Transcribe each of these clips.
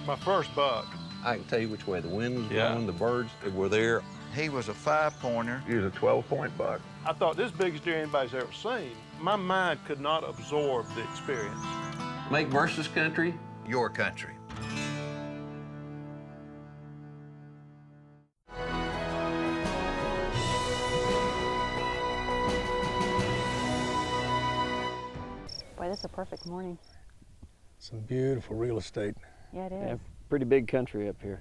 my first buck. I can tell you which way the wind was blowing, the birds were there. He was a 5-pointer. He was a 12-point buck. I thought this biggest deer anybody's ever seen. My mind could not absorb the experience. Make versus country. Your country. Boy, this is a perfect morning. Some beautiful real estate. Yeah, it is. Yeah, pretty big country up here.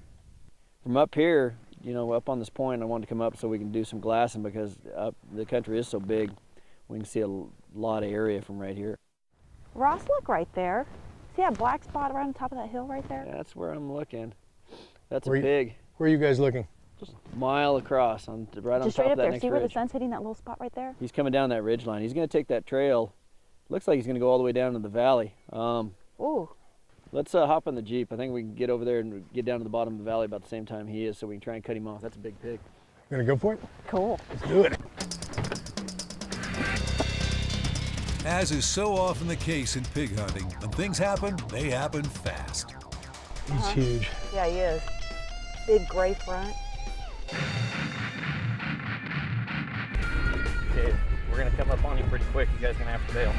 From up here, you know, up on this point, I wanted to come up so we can do some glassing because the country is so big. We can see a lot of area from right here. Ross, look right there. See that black spot right on top of that hill right there? Yeah, that's where I'm looking. That's Where a you- pig. Where are you guys looking? Just a mile across, right on Just top straight of up that there. next See where the ridge. sun's hitting that little spot right there? He's coming down that ridge line. He's going to take that trail. Looks like he's going to go all the way down to the valley. Ooh. Let's hop in the Jeep. I think we can get over there and get down to the bottom of the valley about the same time he is so we can try and cut him off. That's a big pig. You gonna go for it? Cool. Let's do it. As is so often the case in pig hunting, when things happen, they happen fast. He's huge. Yeah, he is. Big gray front. Okay, we're going to come up on him pretty quick. You guys are going to have to bail.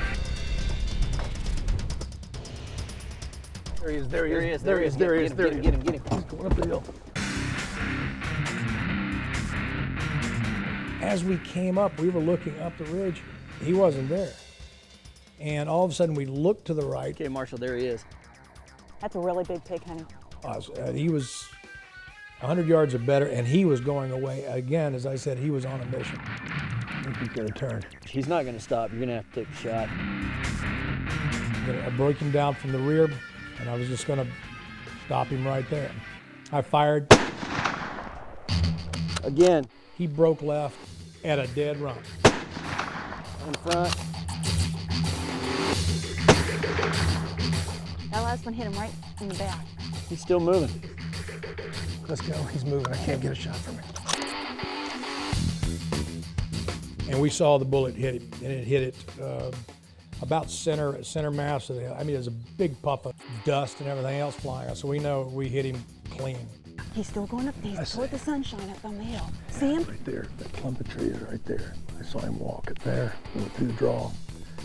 There he is, there he is, There he is. there he is, there he is. Get him. He's going up the hill. As we came up, we were looking up the ridge. He wasn't there. And all of a sudden we looked to the right. Okay, Marshall, there he is. That's a really big pig, honey. He was 100 yards or better, and he was going away. Again, as I said, he was on a mission. I think he's gonna turn. He's not going to stop. You're going to have to take a shot. I broke him down from the rear, and I was just gonna stop him right there. I fired. Again. He broke left at a dead run. In front. That last one hit him right in the back. He's still moving. Let's go, he's moving. I can't get a shot from him. And we saw the bullet hit him, and it hit it about center mass of the hill. I mean, there's a big puff of dust and everything else flying. So we know we hit him clean. He's still going up. He's toward the sunshine up on the hill. See him? Right there, that clump of trees right there. I saw him walk it there, went through the draw,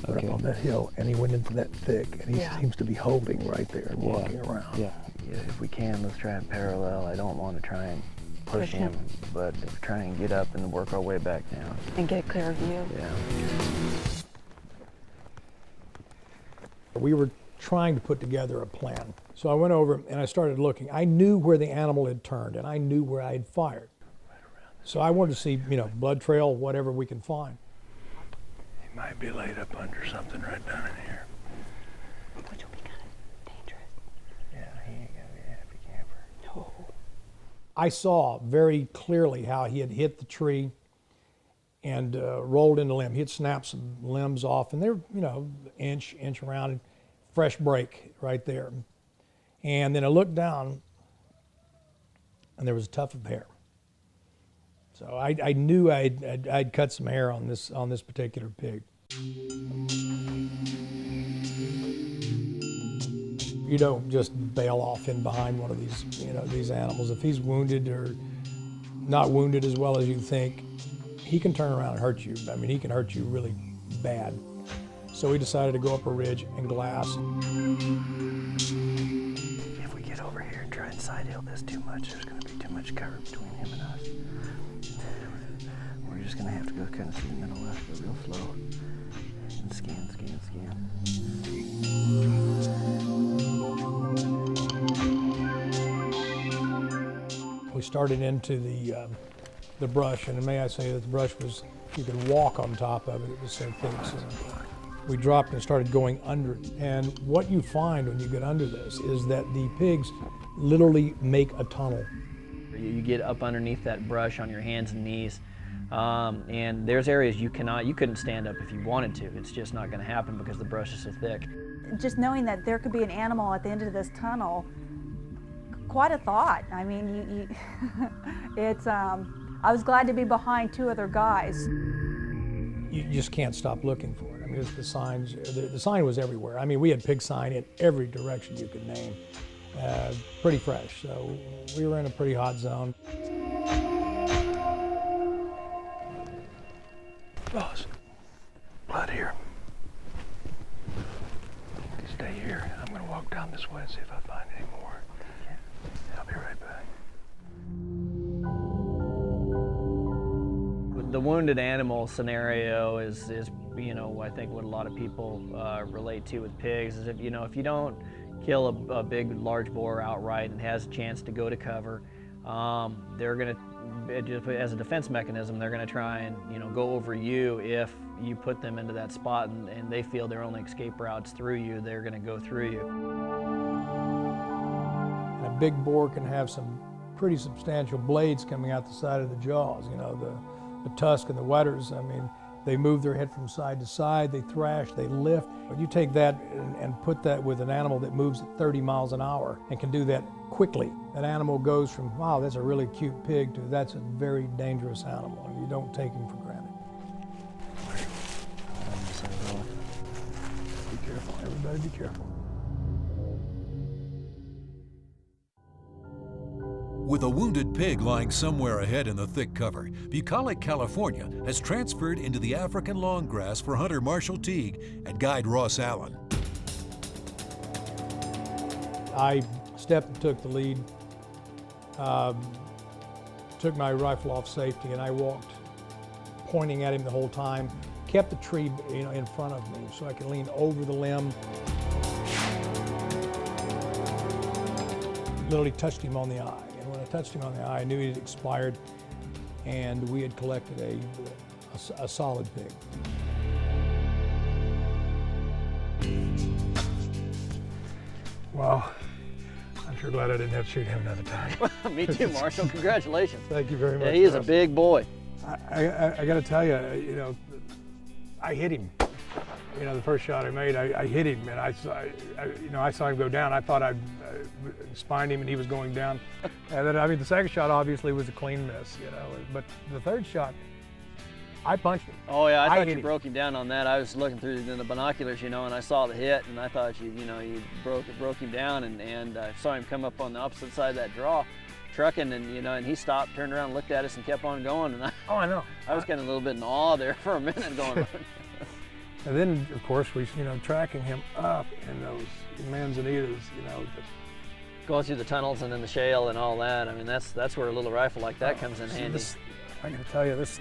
up on that hill, and he went into that thick, and he seems to be holding right there and walking around. Yeah, if we can, let's try and parallel. I don't want to try and push him, but try and get up and work our way back down. And get a clear view. Yeah. We were trying to put together a plan. So I went over and I started looking. I knew where the animal had turned, and I knew where I had fired. So I wanted to see, you know, blood trail, whatever we can find. He might be laid up under something right down in here. Which will be kind of dangerous. Yeah, he ain't gonna be a happy camper. No. I saw very clearly how he had hit the tree and rolled into limb. He had snapped some limbs off, and they're, you know, inch around, and fresh break right there. And then I looked down, and there was a tuft of hair. So I knew I'd cut some hair on this particular pig. You don't just bail off in behind one of these, you know, these animals. If he's wounded or not wounded as well as you think, he can turn around and hurt you. I mean, he can hurt you really bad. So we decided to go up a ridge and glass. If we get over here and try and side hill this too much, there's gonna be too much cover between him and us. We're just gonna have to go kind of through the middle left, go real slow. And scan. We started into the brush, and may I say that the brush was, you could walk on top of it. It was so thick. So we dropped and started going under it. And what you find when you get under this is that the pigs literally make a tunnel. You get up underneath that brush on your hands and knees, and there's areas you couldn't stand up if you wanted to. It's just not going to happen because the brush is so thick. Just knowing that there could be an animal at the end of this tunnel, quite a thought. I mean, it's. I was glad to be behind two other guys. You just can't stop looking for it. I mean, it's the signs. The sign was everywhere. I mean, we had pig sign in every direction you could name. pretty fresh. So we were in a pretty hot zone. Boss, blood here. You stay here. I'm gonna walk down this way and see if I find any more. I'll be right back. The wounded animal scenario is you know, I think what a lot of people relate to with pigs is if you don't kill a big, large boar outright and has a chance to go to cover, they're gonna, as a defense mechanism, they're gonna try and go over you if you put them into that spot and they feel their only escape route's through you, they're gonna go through you. And a big boar can have some pretty substantial blades coming out the side of the jaws, the tusk and the wethers. I mean, they move their head from side to side, they thrash, they lift. But you take that and put that with an animal that moves at 30 miles an hour and can do that quickly. That animal goes from, wow, that's a really cute pig, to that's a very dangerous animal, and you don't take him for granted. Be careful, everybody be careful. With a wounded pig lying somewhere ahead in the thick cover, Bucolic, California has transferred into the African long grass for hunter Marshall Teague and guide Ross Allen. I stepped and took the lead, took my rifle off safety, and I walked pointing at him the whole time, kept the tree in front of me so I could lean over the limb. Literally touched him on the eye. And when I touched him on the eye, I knew he had expired, and we had collected a solid pig. Well, I'm sure glad I didn't have to shoot him another time. Me too, Marshall. Congratulations. Thank you very much. Yeah, he is a big boy. I got to tell you, I hit him. The first shot I made, I hit him, and I saw him go down. I thought I spined him, and he was going down. And then, the second shot obviously was a clean miss, But the third shot, I punched him. Oh yeah, I thought you broke him down on that. I was looking through the binoculars, and I saw the hit, and I thought you broke him down, and I saw him come up on the opposite side of that draw, trucking, and he stopped, turned around, looked at us, and kept on going. And I know. I was kind of a little bit in awe there for a minute, going. And then, of course, we, tracking him up in those manzanitas, Going through the tunnels and in the shale and all that. I mean, that's where a little rifle like that comes in handy. I got to tell you, this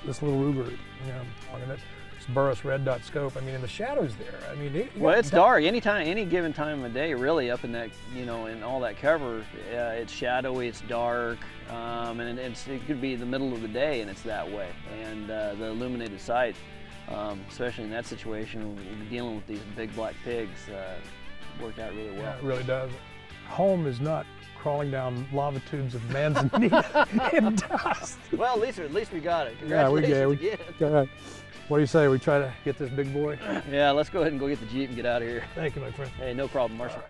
little Ruger, this Burris red dot scope. In the shadows there. Well, it's dark. Any given time of day, really, up in that, in all that cover, it's shadowy, it's dark, and it could be the middle of the day, and it's that way. And the illuminated sight, especially in that situation, dealing with these big black pigs, worked out really well. Yeah, it really does. Home is not crawling down lava tubes of manzanita in dust. Well, at least we got it. Congratulations again. What do you say? We try to get this big boy? Yeah, let's go ahead and go get the Jeep and get out of here. Thank you, my friend. Hey, no problem, Marshall.